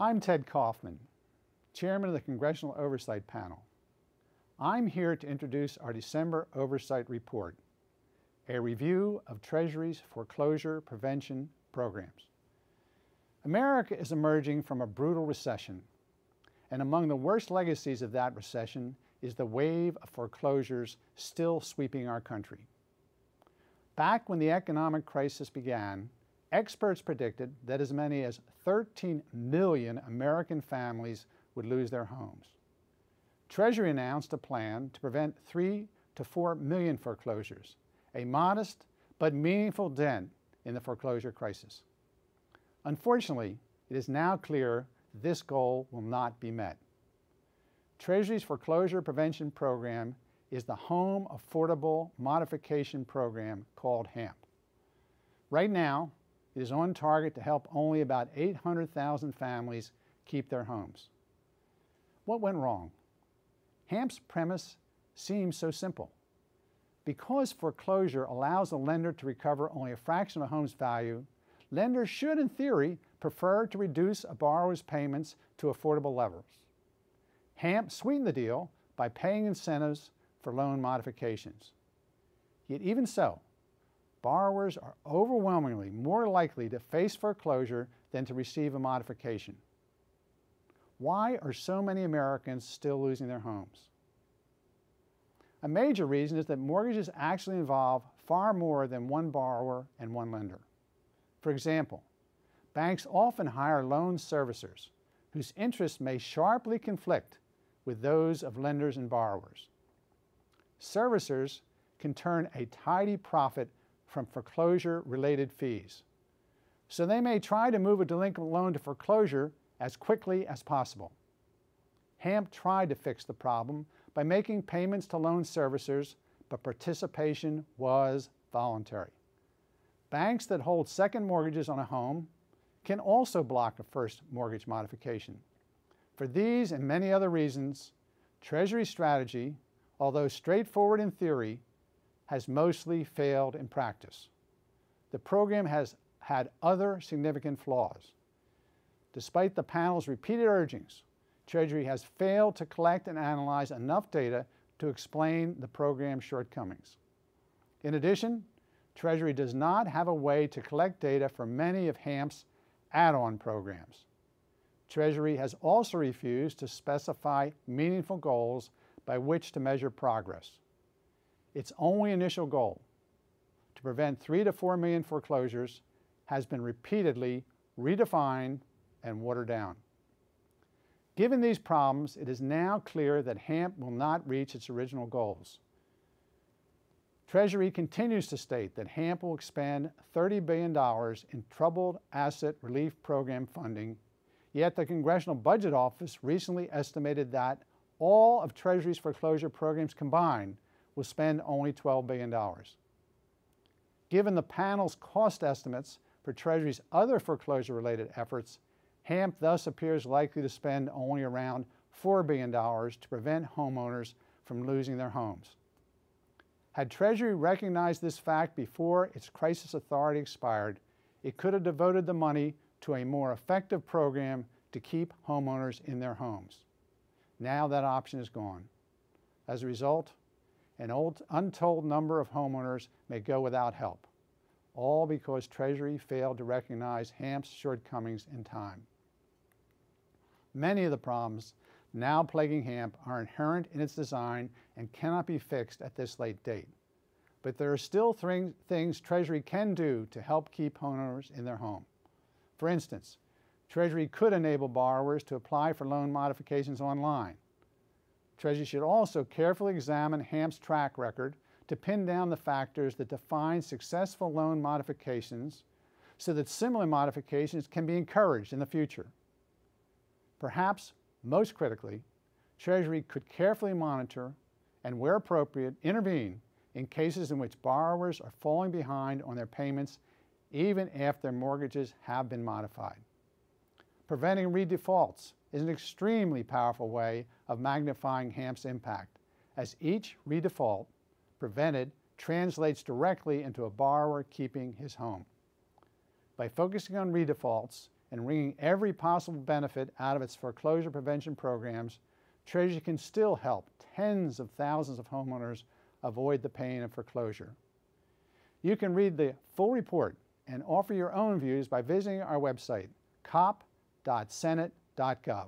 I'm Ted Kaufman, Chairman of the Congressional Oversight Panel. I'm here to introduce our December Oversight Report, a review of Treasury's foreclosure prevention programs. America is emerging from a brutal recession, and among the worst legacies of that recession is the wave of foreclosures still sweeping our country. Back when the economic crisis began, experts predicted that as many as 13 million American families would lose their homes. Treasury announced a plan to prevent 3 to 4 million foreclosures, a modest but meaningful dent in the foreclosure crisis. Unfortunately, it is now clear that this goal will not be met. Treasury's foreclosure prevention program is the Home Affordable Modification Program called HAMP. Right now, it is on target to help only about 800,000 families keep their homes. What went wrong? HAMP's premise seems so simple. Because foreclosure allows a lender to recover only a fraction of a home's value, lenders should, in theory, prefer to reduce a borrower's payments to affordable levels. HAMP sweetened the deal by paying incentives for loan modifications. Yet even so, borrowers are overwhelmingly more likely to face foreclosure than to receive a modification. Why are so many Americans still losing their homes? A major reason is that mortgages actually involve far more than one borrower and one lender. For example, banks often hire loan servicers whose interests may sharply conflict with those of lenders and borrowers. Servicers can turn a tidy profit from foreclosure-related fees, so they may try to move a delinquent loan to foreclosure as quickly as possible. HAMP tried to fix the problem by making payments to loan servicers, but participation was voluntary. Banks that hold second mortgages on a home can also block a first mortgage modification. For these and many other reasons, Treasury's strategy, although straightforward in theory, has mostly failed in practice. The program has had other significant flaws. Despite the panel's repeated urgings, Treasury has failed to collect and analyze enough data to explain the program's shortcomings. In addition, Treasury does not have a way to collect data for many of HAMP's add-on programs. Treasury has also refused to specify meaningful goals by which to measure progress. Its only initial goal, to prevent 3 to 4 million foreclosures, has been repeatedly redefined and watered down. Given these problems, it is now clear that HAMP will not reach its original goals. Treasury continues to state that HAMP will expend $30 billion in Troubled Asset Relief Program funding, yet the Congressional Budget Office recently estimated that all of Treasury's foreclosure programs combined will spend only $12 billion. Given the panel's cost estimates for Treasury's other foreclosure-related efforts, HAMP thus appears likely to spend only around $4 billion to prevent homeowners from losing their homes. Had Treasury recognized this fact before its crisis authority expired, it could have devoted the money to a more effective program to keep homeowners in their homes. Now that option is gone. As a result, an untold number of homeowners may go without help, all because Treasury failed to recognize HAMP's shortcomings in time. Many of the problems now plaguing HAMP are inherent in its design and cannot be fixed at this late date. But there are still things Treasury can do to help keep homeowners in their home. For instance, Treasury could enable borrowers to apply for loan modifications online. Treasury should also carefully examine HAMP's track record to pin down the factors that define successful loan modifications so that similar modifications can be encouraged in the future. Perhaps most critically, Treasury could carefully monitor and, where appropriate, intervene in cases in which borrowers are falling behind on their payments even after their mortgages have been modified. Preventing redefaults is an extremely powerful way of magnifying HAMP's impact, as each redefault prevented translates directly into a borrower keeping his home. By focusing on redefaults and wringing every possible benefit out of its foreclosure prevention programs, Treasury can still help tens of thousands of homeowners avoid the pain of foreclosure. You can read the full report and offer your own views by visiting our website, cop.senate.gov.